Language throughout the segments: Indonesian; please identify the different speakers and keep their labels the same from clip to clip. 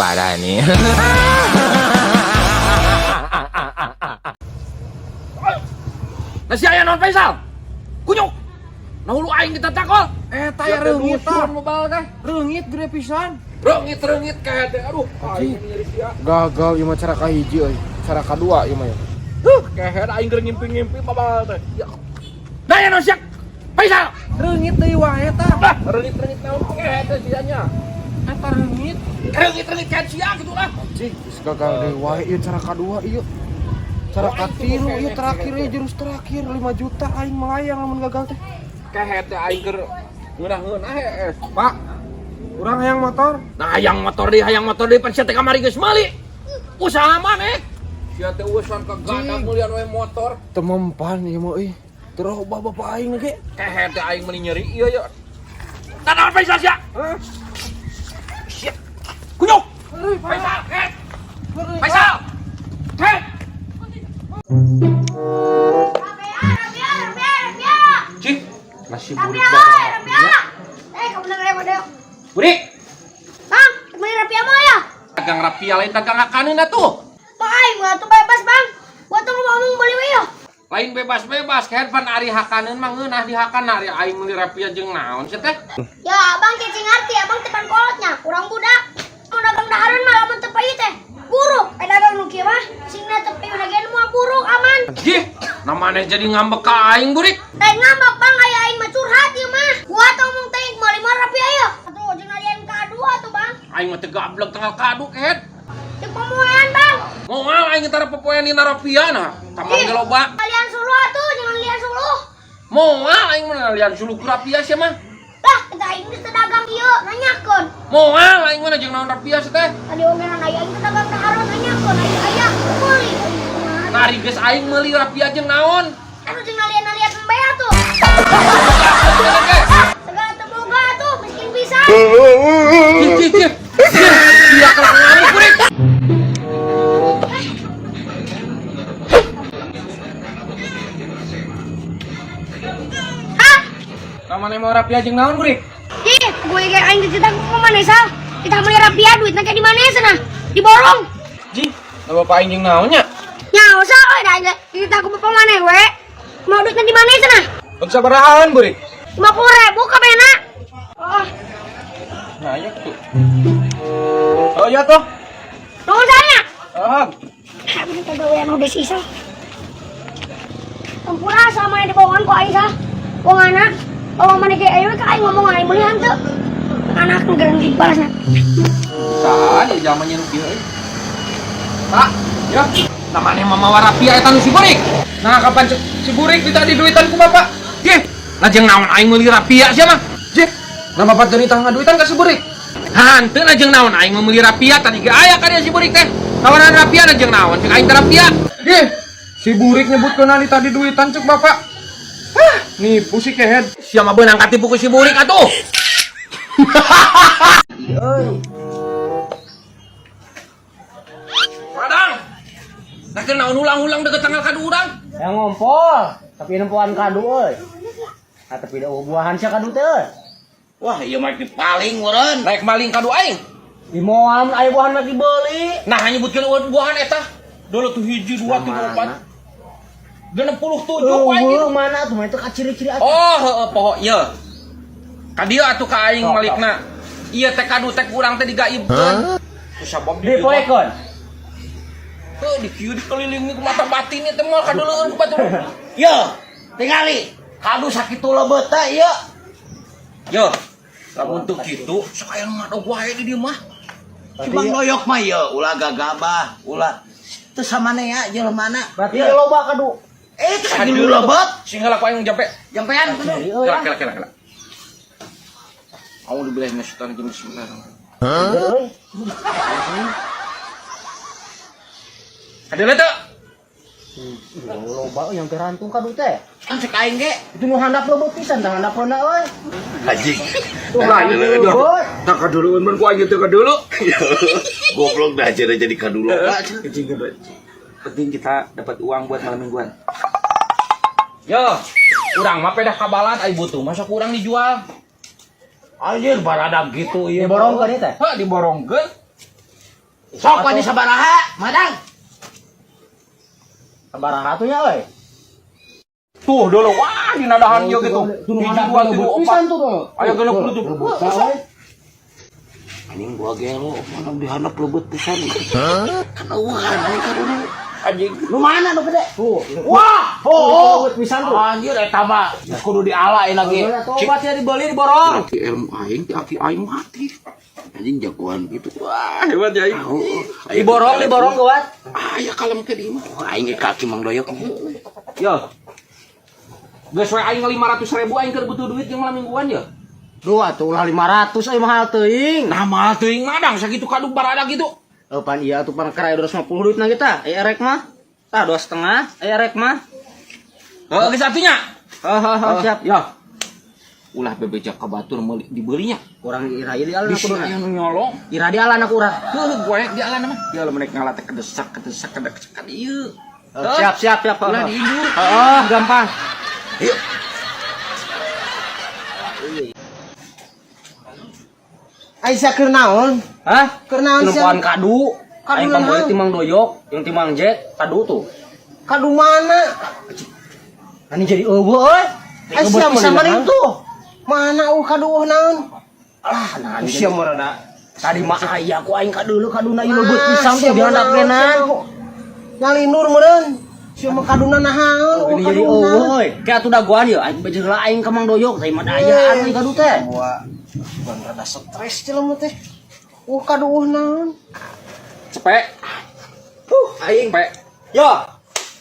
Speaker 1: parah nih. Nasi aya non Faisal. Kunyuk. Nah lu aing kita takol.
Speaker 2: Taya reungit tah. Reungit gede pisan.
Speaker 1: Reungit kayak teh. Aduh, aing nyeri sia.
Speaker 2: Gagal ieu mah cara kahiji euy. Cara kadua ieu mah ya.
Speaker 1: Kayak aing keur ngimpi-ngimpi babal teh. Ya. Nah ya non siak. Faisal.
Speaker 2: Reungit deui wae tah.
Speaker 1: Lah, reungit naon kayak teh sianya.
Speaker 2: Eta reungit.
Speaker 1: Reungit kayak sia gitu lah.
Speaker 2: Cing, geus gagal deui wae ieu cara kadua ieu. Cara katilu ieu terakhir ieu jurus terakhir 5 juta aing melayang lamun gagal teh.
Speaker 1: Kayak teh aing keur ngeunah-ngeunah heeh.
Speaker 2: Pak, urang hayang motor.
Speaker 1: Nah, hayang motor deui pan sia teh kamari geus meuli. Usaha maneh. Sia teh urusan ke gadag mulian we motor.
Speaker 2: Teu mempan ieu mah euy. Terus bapak aing ge.
Speaker 1: Kayak teh aing meuli nyeri ieu ya. Tanaon Faisal sia? Heh. Sia. Kunyuk. Faisal, heh. Faisal. Heh. Cih, masih burik banget.
Speaker 3: Kamu dengerin apa deh?
Speaker 1: Burik.
Speaker 3: Bang, temenin Rapia mau ya?
Speaker 1: Dagang rapia lain dagang akaneuna tuh.
Speaker 3: Bang, aing mah tuh bebas bang. Gua tuh ngomong beli we ya.
Speaker 1: Lain bebas-bebas, kayak pan ari hakaneun mah ngeunah di hakan ari aing meuli rapia jeung naon sia teh?
Speaker 3: Ya, abang cicing ngerti, abang tepan kolotnya, kurang budak. Mau dagang dahareun mah lamun teu ieu teh. Buruk, dagang nu kieu mah singna teu ieu lagi mah buruk aman.
Speaker 1: Jih, namanya jadi ngambek ka aing burik.
Speaker 3: Teh ngambek bang aya aing mah curhat ieu mah. Gua tong mung teh meuli mah Rapia ya. Atuh jeung alian kadua tuh bang.
Speaker 1: Aing mah teu gablek tanggal kadu kehet.
Speaker 3: Cek pemuean bang.
Speaker 1: Moal aing tara popoean dina rapia nah. Taman ge loba.
Speaker 3: Kalian suluh atuh, jangan lian suluh.
Speaker 1: Moal aing mah lian suluh ku rapia sia mah.
Speaker 3: Lah, kita aing geus dagang ieu, nanyakeun.
Speaker 1: Moal aing mah jeung naon rapia sia teh.
Speaker 3: Tadi omongan aya aing dagang dahareun nanyakeun, aya meuli.
Speaker 1: Nari geus aing meuli rapia jeung naon?
Speaker 3: Anu jeung nalian-nalian embe atuh. Segala temoga atuh, miskin pisan.
Speaker 1: Cih. Dia kalau ngamuk burik.
Speaker 3: Hah?
Speaker 2: Kamane mau rapia jeung naon burik?
Speaker 3: Ih, gue ge aing dicetak ku mana sal? Kita meuli Rapia duitna ke di mana cenah? Diborong.
Speaker 2: Ji, da bapak aing jeung naon nya?
Speaker 3: Nya usah euy da aing dicetak ku bapak maneh we. Mau duitna di mana cenah?
Speaker 2: Untuk sabarahaan burik?
Speaker 3: 50.000 kabehna. Oh,
Speaker 2: Nah, ya tuh. Oh ya tuh.
Speaker 3: nuhun saya.
Speaker 2: Ah,
Speaker 3: Bener kagawean udah sisa. Tempura sama yang dibawakan ku aing sah. Wongana, kalau mana kayak aing ka aing ngomong aing meuli hanteu. Anak ngegereng dibalasna.
Speaker 1: Saan ya zamannya nu kieu. Pak, ya. Namanya mamawa rapia eta nu si burik. Nah, kapan si burik ditadi duitan ku bapak? Jih, lajeng naon aing meuli rapia sia mah?
Speaker 2: Jih, nama bapak teu ditah ngaduitan ka si burik.
Speaker 1: Hanteu lajeng naon aing meuli rapia tadi ge aya ka dia si burik teh. Tawaran rapia lajeng naon cek aing teh rapia.
Speaker 2: Jih, si burik nyebutkeun ditadi duitan cek bapak. Hah, nipu si kehed.
Speaker 1: Sia mah beunang katipu ku si burik atuh. Padang. Dah teu naon ulang-ulang deket tanggal kadu urang.
Speaker 4: Yang ngompol, tapi nempuan kadu euy. Tapi da buahan sia kadu teh.
Speaker 1: Wah, ieu mah paling meureun. Naik maling kadu aing.
Speaker 4: Di moal aya buahan lagi beuli.
Speaker 1: Nah, nyebutkeun buahan eta. Dulu tuh 1 2 3 4. 67 ku aing.
Speaker 4: Mana tuh mah itu ciri-ciri atuh.
Speaker 1: Oh, heeh poho ieu. Ka dieu atuh ka aing malikna. Ieu teh kadu teh urang teh digaibkeun. Ku sabab
Speaker 4: Dipoekeun.
Speaker 1: Heuh, di kieu dikelilingi ku mata batin teh moal kadeuleun ku batu.
Speaker 4: Yo, tingali. Kadu sakitu lebeut teh ieu.
Speaker 1: Yo. Lamun teu kitu, sok aya ngadog wae di dieu mah.
Speaker 5: Cuma noyok mah ya, ulah gagabah, ulah teu samanea jelema na.
Speaker 4: Berarti loba kadu.
Speaker 5: Teu kadu lebet,
Speaker 1: Sing heula ku aing jampe.
Speaker 5: jampean kudu.
Speaker 1: Kela. A'udzu billahi minasyaitonir rajim. Bismillahirrahmanirrahim. Kadeuleut teu?
Speaker 4: Loba yang terantung kadu teh.
Speaker 5: Kan cek aing ge.
Speaker 4: Itu nu handap lebeut pisan tah handapeuna euy.
Speaker 5: Haji.
Speaker 4: Tuh lain lebeut.
Speaker 1: Tak kadeuleun mun ku aing teu kadeulu.
Speaker 5: Goblok dah jadi kadulu.
Speaker 4: Penting kita dapat uang buat malam mingguan.
Speaker 1: Yo, urang mah pedah kabalan ai butuh masa kurang dijual.
Speaker 5: Anjir baradak gitu ieu.
Speaker 4: Diborongkeun ieu teh.
Speaker 1: Heuh, diborongkeun.
Speaker 5: Sok wani sabaraha, madang.
Speaker 4: Sabaraha tuh nya euy.
Speaker 1: Tuh dulu, wah di nadahan ieu gitu. Hiji dua tilu
Speaker 4: pisan
Speaker 1: opat.
Speaker 4: tuh tuh.
Speaker 1: Aya 60 tuh.
Speaker 5: Anjing gua gelo, mana dihandap lebet pisan. Kan eueuhan aya kaduna. Anjing,
Speaker 4: Lu mana nu gede? Tuh.
Speaker 5: wah,
Speaker 4: Pisan tuh.
Speaker 5: anjir eta mah kudu dialain lagi.
Speaker 4: Obat ya dibeli di borong.
Speaker 5: Berarti ilmu aing ti aki aing mati. Anjing jagoan gitu.
Speaker 1: Wah, hebat ya.
Speaker 4: Di borong kuat.
Speaker 5: Aya kalem ke dieu mah. Aing ge kaki Mang Doyok.
Speaker 1: Yo. Geus we aing 500.000 aing keur butuh duit yang malam mingguan ya.
Speaker 4: Duh atuh ulah 500 euy mahal teuing.
Speaker 1: Nah, mah teuing madang sakitu kadu barada gitu.
Speaker 4: Pan iya tuh pan keraya 250 duit na kita. Rek mah. Tah 2,5 rek mah.
Speaker 1: Geus satunya.
Speaker 4: Siap.
Speaker 1: Ya. Ulah bebejak ka batur meuli dibeulinya.
Speaker 4: Kurang ira di alana
Speaker 1: Bisa
Speaker 4: kuduna.
Speaker 1: aya nu nyolong.
Speaker 4: Ira di alana kurang.
Speaker 1: Heuh, gue di alana mah. Ya lu menek ngalat kedesak ka dieu.
Speaker 4: Siap.
Speaker 1: Ulah diindur.
Speaker 4: Gampang.
Speaker 5: Yuk.
Speaker 2: Aisyah keur naon?
Speaker 4: Hah?
Speaker 2: Keur naon sih?
Speaker 4: Telepon kadu.
Speaker 2: Kadu
Speaker 4: Aing
Speaker 2: naon?
Speaker 4: pambeuli timang doyok, yang timang jack, kadu tuh.
Speaker 2: Kadu mana?
Speaker 4: Ani jadi eueuh euy.
Speaker 2: Aisyah
Speaker 4: bisa
Speaker 2: mana itu? Mana kadu naon?
Speaker 4: Ah, nah ini
Speaker 2: Aisyah
Speaker 4: jadi-
Speaker 2: marada.
Speaker 4: tadi mah aya ku aing kadu kaduna ieu leubeut pisan tuh dihandap kenan.
Speaker 2: Ngalinur meureun. Sia mah kaduna naon?
Speaker 4: Ini jadi eueuh euy. Kayak atuh dagoan ye aing bejer lah aing ka Mang Doyok, teh mah daya atuh kadu teh.
Speaker 2: Gua bukan rada stres jelema teh. Kadu naon?
Speaker 1: Cepek. Aing pe.
Speaker 4: Yo.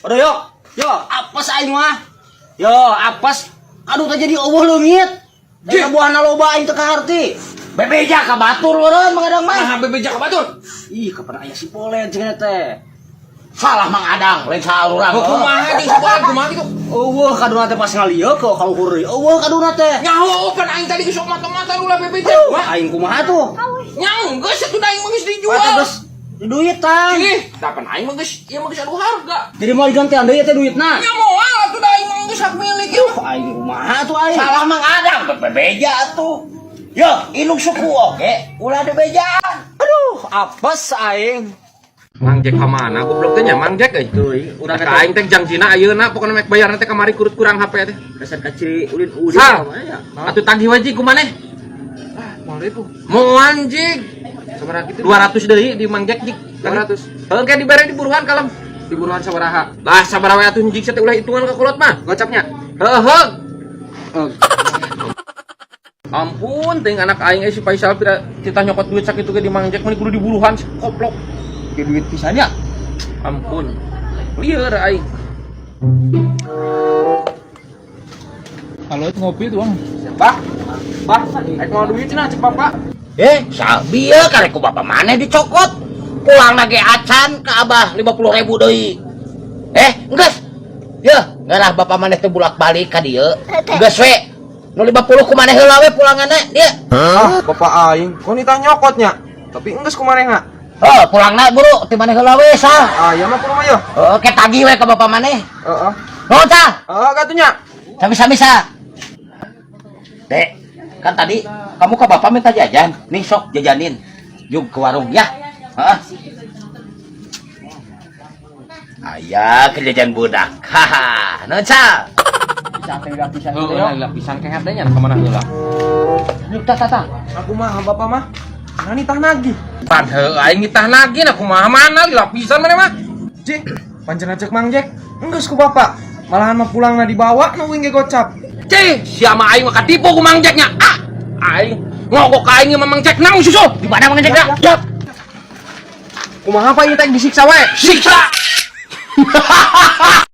Speaker 4: Doyok. Yo, apes aing mah. Yo, apes. Aduh teh jadi eueuh leungit. Da buahna loba aing teu kaharti.
Speaker 5: Bebeja ka batur meureun mangadang mah.
Speaker 1: Nah, bebejak ka batur.
Speaker 4: Ih, kapan aya si Polen cenah teh.
Speaker 5: Salah Mang Adang, lain salah urang.
Speaker 1: Kumaha jeung sekolah kumaha gitu.
Speaker 4: Eueuh kaduna teh pas ngalieu ke kaluhur deui. Eueuh kaduna teh.
Speaker 1: Nyaho pan aing tadi geus sok mata-mata ulah bebejak. Wah,
Speaker 4: Aing kumaha tuh?
Speaker 1: nyang geus atuh da aing mah geus dijual.
Speaker 4: Terus duit tang.
Speaker 1: Ih, dapan aing mah geus ieu mah geus adu harga.
Speaker 4: Jadi mau digantian deui teh duitna.
Speaker 1: Nya moal atuh da aing mah geus hak milik ieu.
Speaker 4: Aing kumaha tuh aing?
Speaker 5: Salah Mang Adang, bebeja tuh. Yo, induk suku oke, ulah ada bejaan.
Speaker 4: Aduh, apes aing.
Speaker 1: Mang Jack ka mana? Goblok teh nya Mang Jack euy.
Speaker 4: Teuing,
Speaker 1: Udah ka aing teh janjina ayeuna pokona mek bayarna teh kamari kurang HP teh.
Speaker 4: Kasar kaciri ulin-ulin
Speaker 1: Sal.
Speaker 4: ya.
Speaker 1: Atuh tagih wajib ku maneh? Mau anjing. Sabaraha kitu 200 deui di Mang Jack jik 200. Heuh ke dibere di buruhan kalem. Di buruhan sabaraha? Lah sabaraha we atuh jik teh ulah hitungan ka kulot mah gocapnya. Heuh. Ampun, ting anak aing si Faisal kita nyokot duit sakitu ge di Mang Jack meni kudu diburuhan koplok. Ke duit pisannya. Ampun. Lieur aing. Halo, ngopi tuh, Bang. Bah. Aing mau duit cenah cek Bapak.
Speaker 5: Sabi ya karek ku bapak maneh dicokot. Pulang lagi acan ke Abah 50.000 deui. Enggeus. Ya, ngalah bapak maneh teh bulak-balik ka dieu. Geus we. Nu 50 ku maneh heula we pulanganna dia.
Speaker 2: Ah, Bapak aing, kok nitah nyokotnya? Tapi enggeus kumaneha.
Speaker 5: Oh, pulangna buru ti maneh heula we sah.
Speaker 2: Ah, ya mah kumaha yo?
Speaker 5: Oke tagih we ka bapak maneh.
Speaker 2: Heeh.
Speaker 5: Nuhun tah.
Speaker 2: Katunya.
Speaker 5: Samisa-misa. Dek, kan tadi kamu ke bapak minta jajan. Nih sok jajanin. Yuk ke warung ya. Heeh. Aya ke jajan budak. Haha, nuhun sah.
Speaker 1: Heeh, pisan kehet teh nya ka mana heula.
Speaker 5: Yuk tah.
Speaker 2: Aku mah Bapak mah. Nah nitah nagih.
Speaker 1: Pan heuh aing ngitah nagih na kumaha mana lapisan maneh mah.
Speaker 2: Cik, pancen cek Mang Jack. Enggeus ku Bapak. Malahan mah pulangna dibawa nu ge gocap.
Speaker 1: Cih, sia mah aing mah katipu ku Mang Jack nya. Aing ngogok ka aing mah Mang Jack nang susul.
Speaker 5: Di mana Mang Jack?
Speaker 2: Yap. Kumaha Pak ieu teh disiksa wae?
Speaker 1: Siksa.